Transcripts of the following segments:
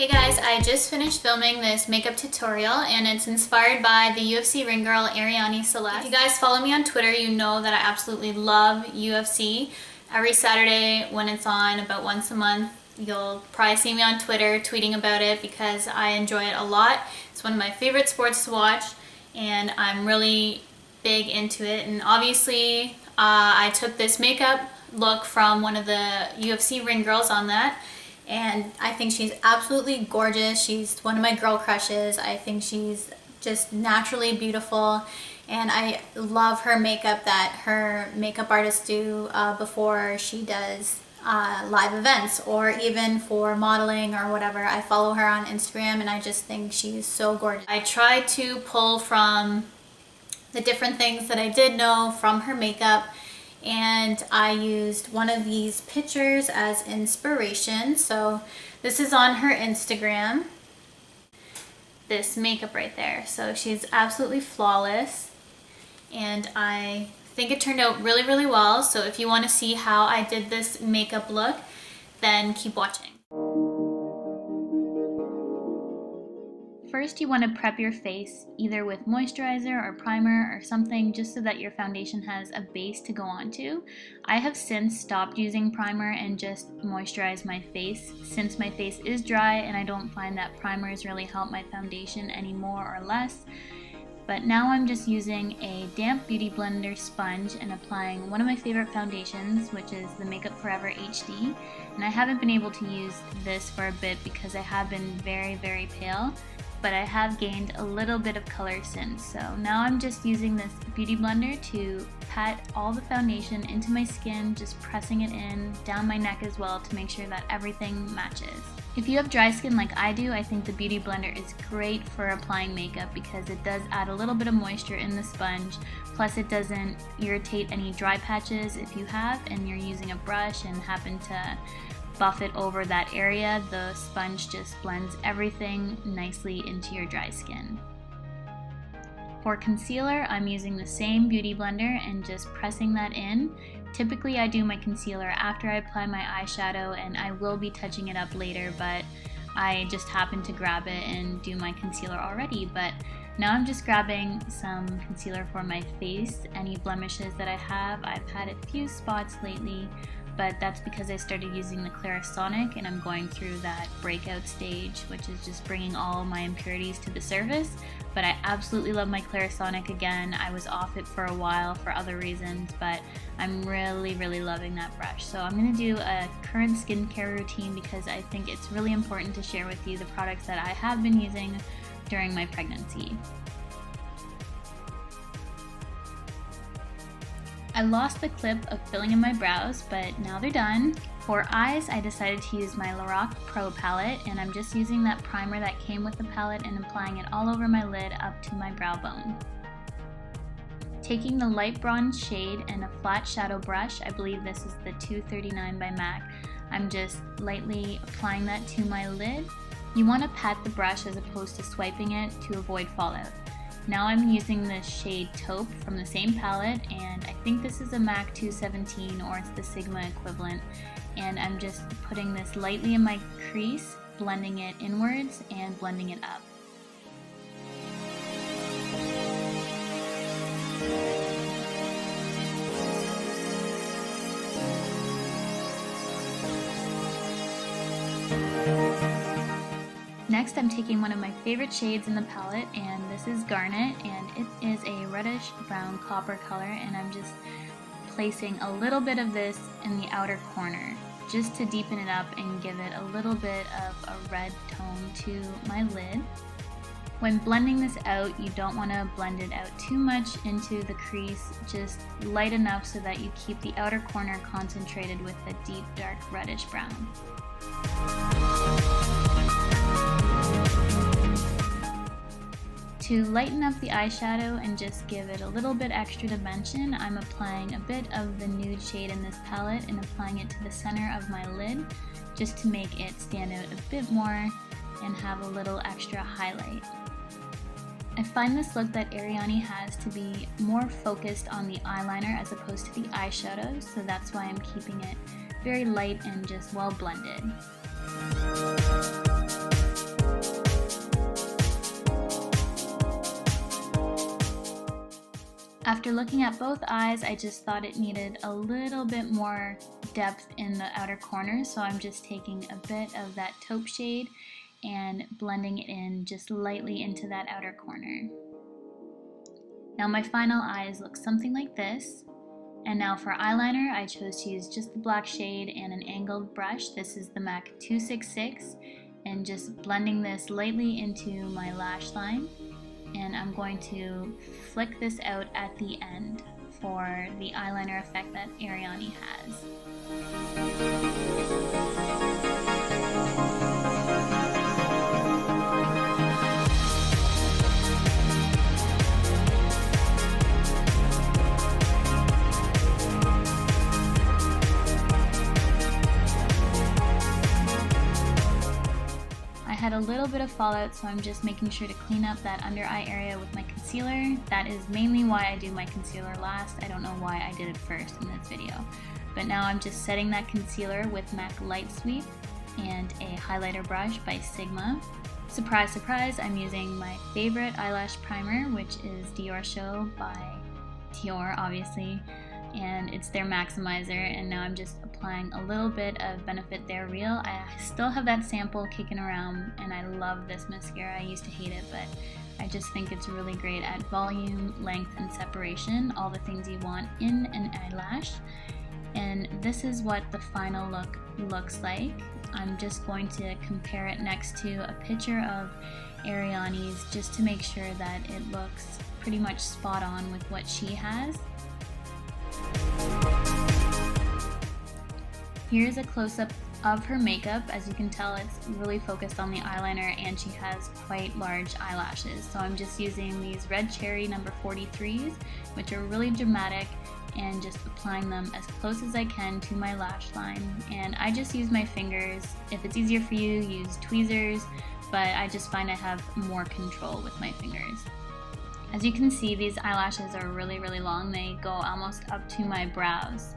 Hey guys, I just finished filming this makeup tutorial and it's inspired by the UFC ring girl Arianny Celeste. If you guys follow me on Twitter, you know that I absolutely love UFC. Every Saturday when it's on, about once a month, you'll probably see me on Twitter tweeting about it because I enjoy it a lot. It's one of my favorite sports to watch and I'm really big into it. And obviously I took this makeup look from one of the UFC ring girls on that. And I think she's absolutely gorgeous. She's one of my girl crushes. I think she's just naturally beautiful. And I love her makeup that her makeup artists do before she does live events or even for modeling or whatever. I follow her on Instagram and I just think she's so gorgeous. I tried to pull from the different things that I did know from her makeup, and I used one of these pictures as inspiration. So this is on her Instagram, this makeup right there. So she's absolutely flawless and I think it turned out really, really well. So if you want to see how I did this makeup look, then keep watching. First, you want to prep your face either with moisturizer or primer or something just so that your foundation has a base to go onto. I have since stopped using primer and just moisturize my face since my face is dry and I don't find that primers really help my foundation any more or less. But now I'm just using a damp beauty blender sponge and applying one of my favorite foundations, which is the Makeup Forever HD. And I haven't been able to use this for a bit because I have been very, very pale. But I have gained a little bit of color since. So now I'm just using this beauty blender to pat all the foundation into my skin, just pressing it in, down my neck as well to make sure that everything matches. If you have dry skin like I do, I think the beauty blender is great for applying makeup because it does add a little bit of moisture in the sponge, plus it doesn't irritate any dry patches if you have and you're using a brush and happen to buff it over that area. The sponge just blends everything nicely into your dry skin. For concealer, I'm using the same beauty blender and just pressing that in. Typically I do my concealer after I apply my eyeshadow and I will be touching it up later, but I just happened to grab it and do my concealer already. But now I'm just grabbing some concealer for my face, any blemishes that I have. I've had a few spots lately, but that's because I started using the Clarisonic and I'm going through that breakout stage, which is just bringing all my impurities to the surface. But I absolutely love my Clarisonic again. I was off it for a while for other reasons, but I'm really, really loving that brush. So I'm gonna do a current skincare routine because I think it's really important to share with you the products that I have been using during my pregnancy. I lost the clip of filling in my brows, but now they're done. For eyes, I decided to use my LORAC Pro palette, and I'm just using that primer that came with the palette and applying it all over my lid up to my brow bone. Taking the light bronze shade and a flat shadow brush, I believe this is the 239 by MAC, I'm just lightly applying that to my lid. You want to pat the brush as opposed to swiping it to avoid fallout. Now I'm using the shade Taupe from the same palette, and I think this is a MAC 217 or it's the Sigma equivalent, and I'm just putting this lightly in my crease, blending it inwards and blending it up. Next, I'm taking one of my favorite shades in the palette, and this is Garnet, and it is a reddish brown copper color, and I'm just placing a little bit of this in the outer corner just to deepen it up and give it a little bit of a red tone to my lid. When blending this out, you don't want to blend it out too much into the crease, just light enough so that you keep the outer corner concentrated with the deep dark reddish brown. To lighten up the eyeshadow and just give it a little bit extra dimension, I'm applying a bit of the nude shade in this palette and applying it to the center of my lid just to make it stand out a bit more and have a little extra highlight. I find this look that Arianny has to be more focused on the eyeliner as opposed to the eyeshadow, so that's why I'm keeping it very light and just well blended. After looking at both eyes, I just thought it needed a little bit more depth in the outer corners, so I'm just taking a bit of that taupe shade and blending it in just lightly into that outer corner. Now my final eyes look something like this. And now for eyeliner, I chose to use just the black shade and an angled brush. This is the MAC 266, and just blending this lightly into my lash line. And I'm going to flick this out at the end for the eyeliner effect that Arianny has. I had a little bit of fallout, so I'm just making sure to clean up that under eye area with my concealer. That is mainly why I do my concealer last. I don't know why I did it first in this video. But now I'm just setting that concealer with MAC Lightsweep and a highlighter brush by Sigma. Surprise, surprise, I'm using my favorite eyelash primer, which is DiorShow by Dior, obviously. And it's their maximizer, and now I'm just applying a little bit of Benefit They're Real. I still have that sample kicking around, and I love this mascara. I used to hate it, but I just think it's really great at volume, length, and separation, all the things you want in an eyelash. And this is what the final look looks like. I'm just going to compare it next to a picture of Arianny's just to make sure that it looks pretty much spot on with what she has. Here's a close-up of her makeup. As you can tell, it's really focused on the eyeliner, and she has quite large eyelashes. So I'm just using these Red Cherry number 43s, which are really dramatic, and just applying them as close as I can to my lash line. And I just use my fingers. If it's easier for you, use tweezers, but I just find I have more control with my fingers. As you can see, these eyelashes are really, really long. They go almost up to my brows.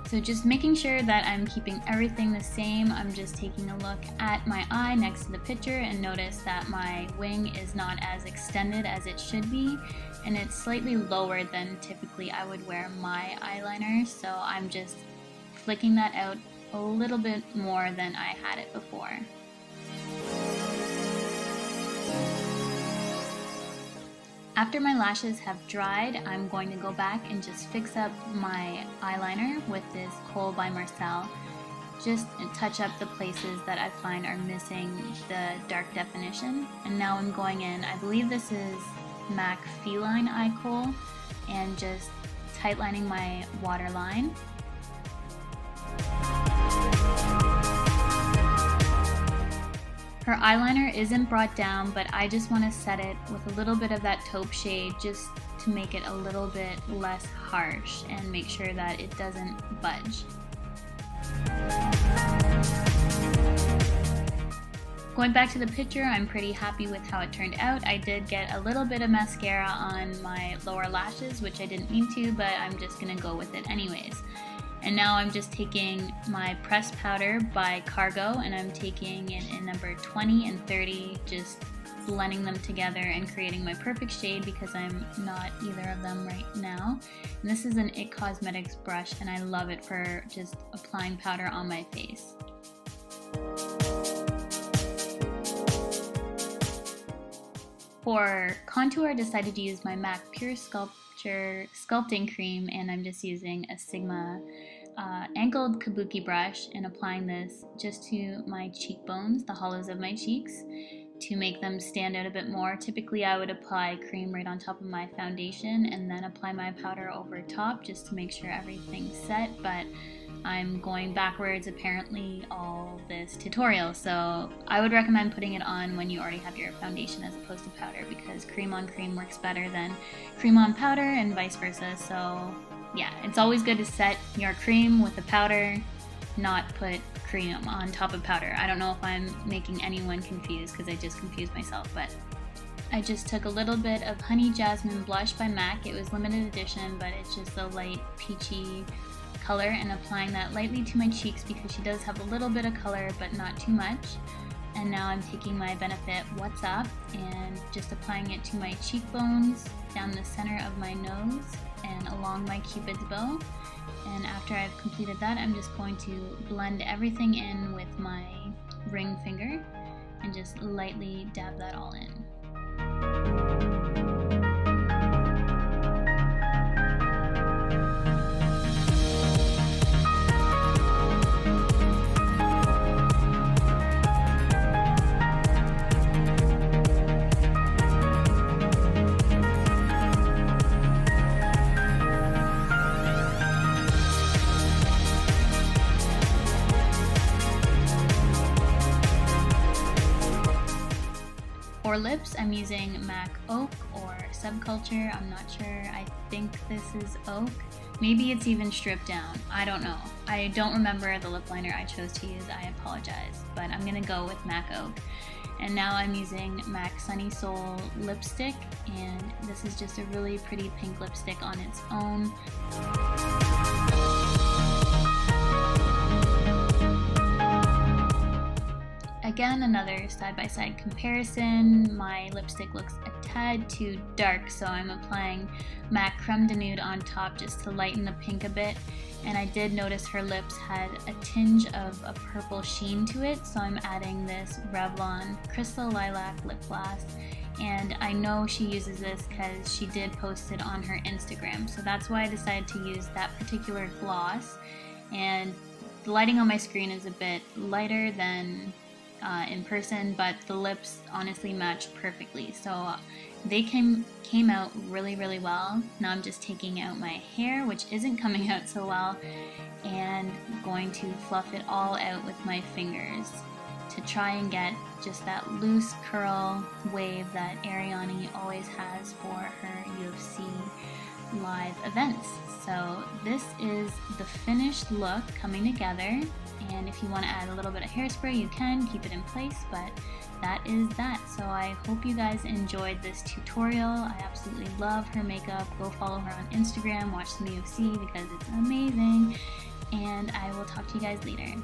So just making sure that I'm keeping everything the same. I'm just taking a look at my eye next to the picture and notice that my wing is not as extended as it should be, and it's slightly lower than typically I would wear my eyeliner, so I'm just flicking that out a little bit more than I had it before. After my lashes have dried, I'm going to go back and just fix up my eyeliner with this Kohl by Marcelle. Just touch up the places that I find are missing the dark definition. And now I'm going in, I believe this is MAC Feline Eye Kohl, and just tightlining my waterline. Her eyeliner isn't brought down, but I just want to set it with a little bit of that taupe shade just to make it a little bit less harsh and make sure that it doesn't budge. Going back to the picture, I'm pretty happy with how it turned out. I did get a little bit of mascara on my lower lashes, which I didn't mean to, but I'm just gonna go with it anyways. And now I'm just taking my pressed powder by Cargo, and I'm taking it in number 20 and 30, just blending them together and creating my perfect shade because I'm not either of them right now. And this is an IT Cosmetics brush, and I love it for just applying powder on my face. For contour, I decided to use my MAC Pure Sculpting Cream, and I'm just using a Sigma angled kabuki brush and applying this just to my cheekbones, the hollows of my cheeks, to make them stand out a bit more. Typically I would apply cream right on top of my foundation and then apply my powder over top just to make sure everything's set, but I'm going backwards apparently all this tutorial, so I would recommend putting it on when you already have your foundation as opposed to powder, because cream on cream works better than cream on powder and vice versa. So yeah, it's always good to set your cream with the powder, not put cream on top of powder. I don't know if I'm making anyone confused because I just confused myself, but I just took a little bit of Honey Jasmine blush by MAC. It was limited edition, but it's just a light peachy color and applying that lightly to my cheeks because she does have a little bit of color but not too much. And now I'm taking my Benefit What's Up and just applying it to my cheekbones, down the center of my nose, and along my cupid's bow. And after I've completed that, I'm just going to blend everything in with my ring finger and just lightly dab that all in. For lips, I'm using MAC Oak or Subculture, I'm not sure. I think this is Oak. Maybe it's even stripped down, I don't know. I don't remember the lip liner I chose to use, I apologize. But I'm gonna go with MAC Oak. And now I'm using MAC Sunny Seoul lipstick, and this is just a really pretty pink lipstick on its own. Again, another side-by-side comparison. My lipstick looks a tad too dark, so I'm applying MAC Creme D'Nude on top just to lighten the pink a bit. And I did notice her lips had a tinge of a purple sheen to it, so I'm adding this Revlon Crystal Lilac Lip Gloss. And I know she uses this because she did post it on her Instagram, so that's why I decided to use that particular gloss. And the lighting on my screen is a bit lighter than in person, but the lips honestly matched perfectly, so they came out really well. Now I'm just taking out my hair, which isn't coming out so well, and going to fluff it all out with my fingers to try and get just that loose curl wave that Arianny always has for her UFC live events. So this is the finished look coming together, and if you want to add a little bit of hairspray you can keep it in place, but that is that. So I hope you guys enjoyed this tutorial. I absolutely love her makeup. Go follow her on Instagram, watch some UFC because it's amazing, and I will talk to you guys later.